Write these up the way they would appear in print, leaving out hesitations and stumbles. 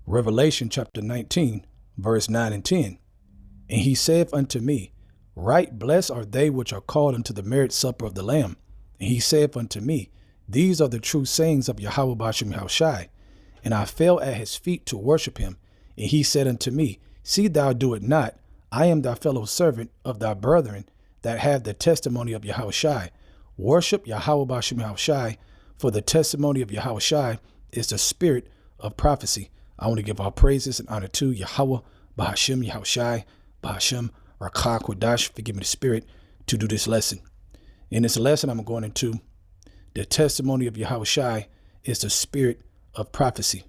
Revelation chapter 19, verse 9 and 10. And he saith unto me, Right blessed are they which are called unto the marriage supper of the Lamb. And he saith unto me, These are the true sayings of YAHAWAH BAHASHAM YAHAWASHI. And I fell at his feet to worship him. And he said unto me, See thou do it not. I am thy fellow servant of thy brethren that have the testimony of YAHAWASHI. Worship YAHAWAH BAHASHAM YAHAWASHI, for the testimony of YAHAWASHI is the spirit of prophecy. I want to give all praises and honor to YAHAWAH BAHASHAM YAHAWASHI, BAHASHAM Rakah, forgive me the spirit, to do this lesson. In this lesson, I'm going into the testimony of YAHAWASHI is the spirit of prophecy.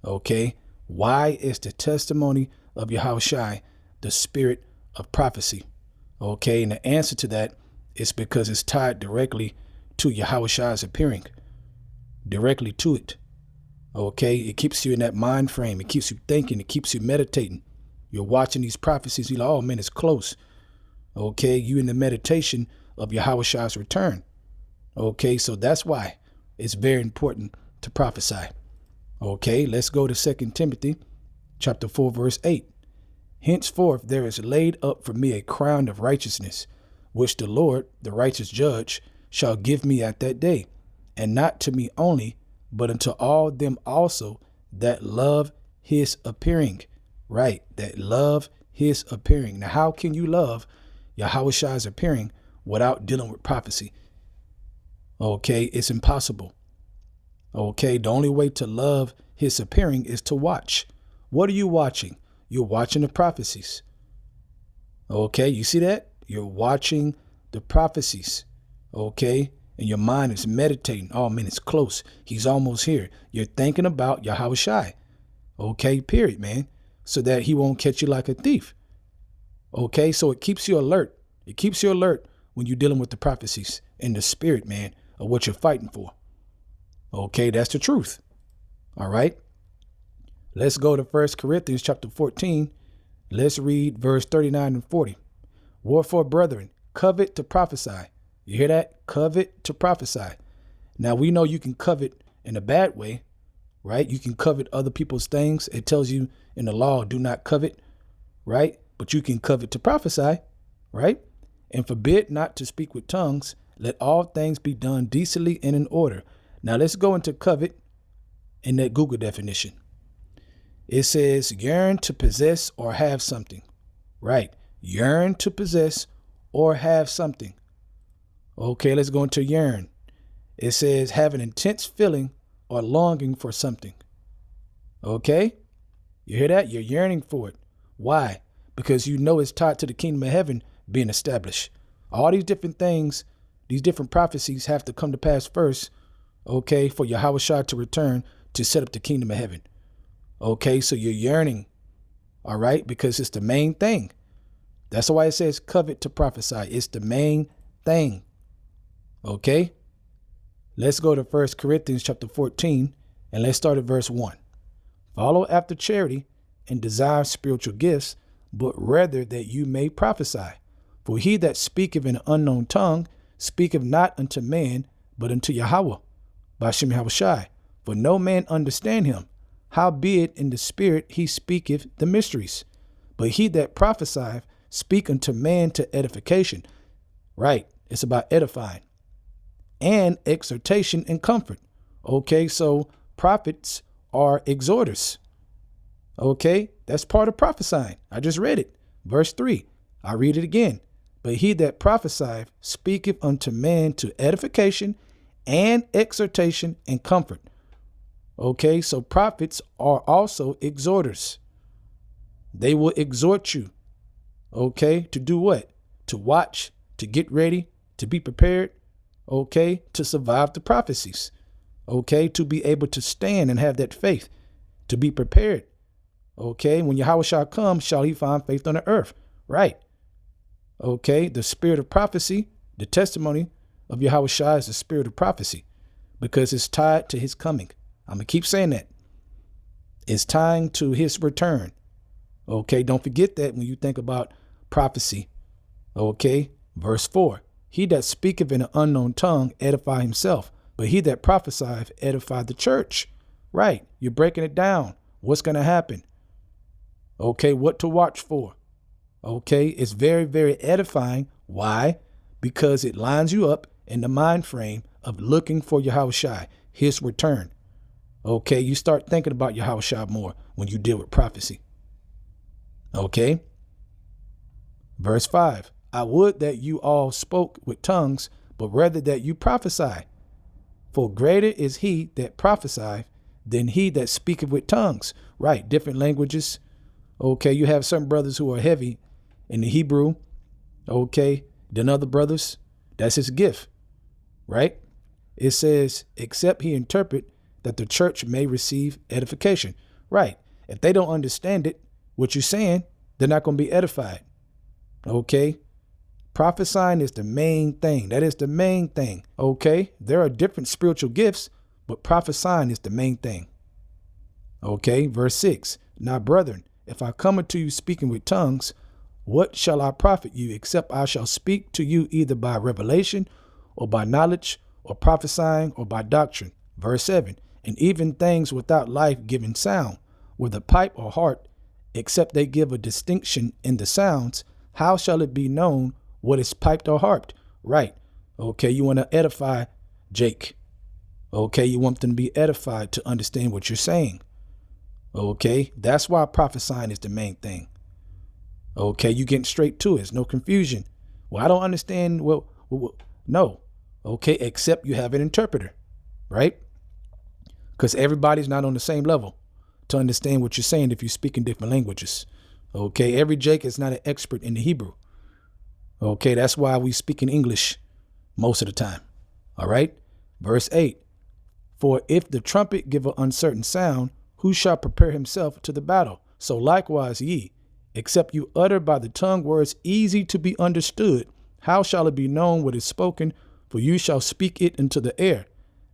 Okay. Why is the testimony of YAHAWASHI the spirit of prophecy? Okay. And the answer to that is because it's tied directly to YAHAWASHI's appearing, directly to it. Okay. It keeps you in that mind frame. It keeps you thinking. It keeps you meditating. You're watching these prophecies. You're like, oh man, it's close. Okay. You in the meditation of YAHAWASHI's return. Okay. So that's why it's very important to prophesy. Okay. Let's go to 2 Timothy chapter 4, verse 8. Henceforth there is laid up for me a crown of righteousness, which the Lord, the righteous judge, shall give me at that day, and not to me only, but unto all them also that love his appearing. Right. That love his appearing. Now, how can you love YAHAWASHI's appearing without dealing with prophecy? Okay. It's impossible. Okay. The only way to love his appearing is to watch. What are you watching? You're watching the prophecies. Okay. You see that? You're watching the prophecies. Okay. And your mind is meditating. Oh man, it's close. He's almost here. You're thinking about YAHAWASHI. Okay. Period, man. So that he won't catch you like a thief. Okay. So it keeps you alert. It keeps you alert when you're dealing with the prophecies and the spirit, man, of what you're fighting for. Okay. That's the truth. All right. Let's go to 1 Corinthians chapter 14. Let's read verse 39 and 40. Wherefore, brethren, covet to prophesy. You hear that? Covet to prophesy. Now we know you can covet in a bad way, right? You can covet other people's things. It tells you in the law, do not covet, right? But you can covet to prophesy, right? And forbid not to speak with tongues. Let all things be done decently and in order. Now let's go into covet in that Google definition. It says yearn to possess or have something, right? Yearn to possess or have something. Okay, let's go into yearn. It says have an intense feeling or longing for something. Okay, you hear that? You're yearning for it. Why? Because you know it's tied to the kingdom of heaven being established. All these different things, these different prophecies have to come to pass first, okay, for YAHAWASHI to return to set up the kingdom of heaven. Okay, so you're yearning, all right, because it's the main thing. That's why it says covet to prophesy. It's the main thing. Okay, let's go to 1 Corinthians chapter 14, and let's start at verse 1. Follow after charity and desire spiritual gifts, but rather that you may prophesy. For he that speaketh in an unknown tongue speaketh not unto man, but unto YAHAWAH, BAHASHAM YAHAWASHI. For no man understand him. Howbeit in the spirit he speaketh the mysteries. But he that prophesieth speak unto man to edification. Right. It's about edifying and exhortation and comfort. Okay. So prophets are exhorters. Okay. That's part of prophesying. I just read it. Verse 3. I read it again. But he that prophesieth speaketh unto man to edification and exhortation and comfort. Okay, so prophets are also exhorters. They will exhort you, okay, to do what? To watch, to get ready, to be prepared, okay, to survive the prophecies, okay, to be able to stand and have that faith, to be prepared, okay. When YAHAWASHI comes, shall he find faith on the earth, right? Okay, the spirit of prophecy, the testimony of YAHAWASHI is the spirit of prophecy because it's tied to his coming. I'm going to keep saying that. It's tying to his return. Okay, don't forget that when you think about prophecy. Okay, verse 4. He that speaketh in an unknown tongue edify himself, but he that prophesieth edify the church. Right, you're breaking it down. what's going to happen. Okay, what to watch for. Okay, it's very, very edifying. Why? Because it lines you up in the mind frame of looking for YAHAWASHI, his return. Okay, you start thinking about YAHAWASHI more when you deal with prophecy. Okay. Verse 5, I would that you all spoke with tongues, but rather that you prophesy. For greater is he that prophesieth than he that speaketh with tongues. Right, different languages. Okay, you have some brothers who are heavy in the Hebrew. Okay, than other brothers. That's his gift. Right? It says, except he interpret, that the church may receive edification. Right. If they don't understand it, what you're saying, they're not going to be edified. Okay. Prophesying is the main thing. That is the main thing. Okay. There are different spiritual gifts, but prophesying is the main thing. Okay. Verse 6. Now, brethren, if I come unto you speaking with tongues, what shall I profit you, except I shall speak to you either by revelation or by knowledge or prophesying or by doctrine? Verse 7. And even things without life-giving sound, whether pipe or harp, except they give a distinction in the sounds, how shall it be known what is piped or harped? Right. Okay, you want to edify Jake. Okay, you want them to be edified to understand what you're saying. Okay, that's why prophesying is the main thing. Okay, you getting straight to it. There's no confusion. Well, I don't understand. Well, no. Okay, except you have an interpreter, right? Because everybody's not on the same level to understand what you're saying if you speak in different languages. Okay, every Jake is not an expert in the Hebrew. Okay, that's why we speak in English most of the time. All right, verse 8. For if the trumpet give an uncertain sound, who shall prepare himself to the battle? So likewise ye, except you utter by the tongue words easy to be understood, how shall it be known what is spoken? For you shall speak it into the air.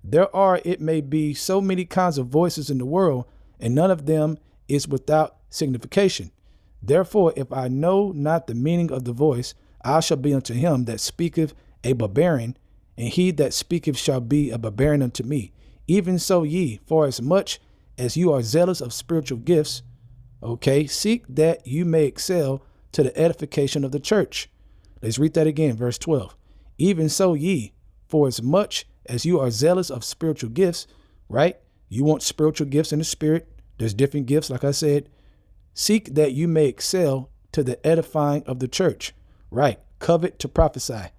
There are, it may be, so many kinds of voices in the world, and none of them is without signification. Therefore, if I know not the meaning of the voice, I shall be unto him that speaketh a barbarian, and he that speaketh shall be a barbarian unto me. Even so ye, for as much as you are zealous of spiritual gifts, okay, seek that you may excel to the edification of the church. Let's read that again, verse 12. Even so ye, for as much as you are zealous of spiritual gifts, right? You want spiritual gifts in the spirit. There's different gifts, like I said. Seek that you may excel to the edifying of the church, right? Covet to prophesy.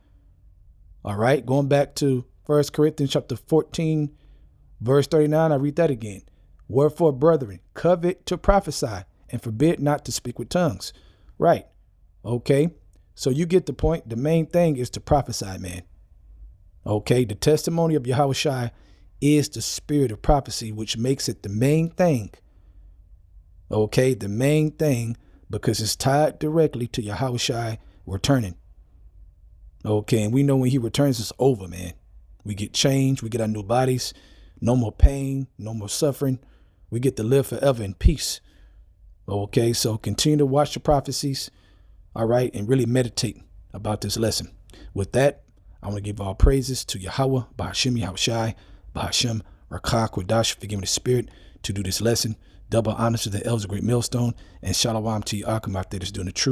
All right, going back to 1 Corinthians chapter 14, verse 39, I read that again. Wherefore, brethren, covet to prophesy and forbid not to speak with tongues. Right. Okay. So you get the point. The main thing is to prophesy, man. Okay. The testimony of YAHAWASHI is the spirit of prophecy, which makes it the main thing. Okay. The main thing, because it's tied directly to YAHAWASHI returning. Okay. And we know when he returns, it's over, man. We get changed. We get our new bodies. No more pain. No more suffering. We get to live forever in peace. Okay, so continue to watch the prophecies, all right, and really meditate about this lesson. With that, I want to give all praises to Yahawah, BAHASHAM, YAHAWASHI, BAHASHAM, RAKAH, QUADASH, for giving the spirit to do this lesson. Double honors to the elders of Great Millstone, and shalom to you, Akim, out there that's doing the truth.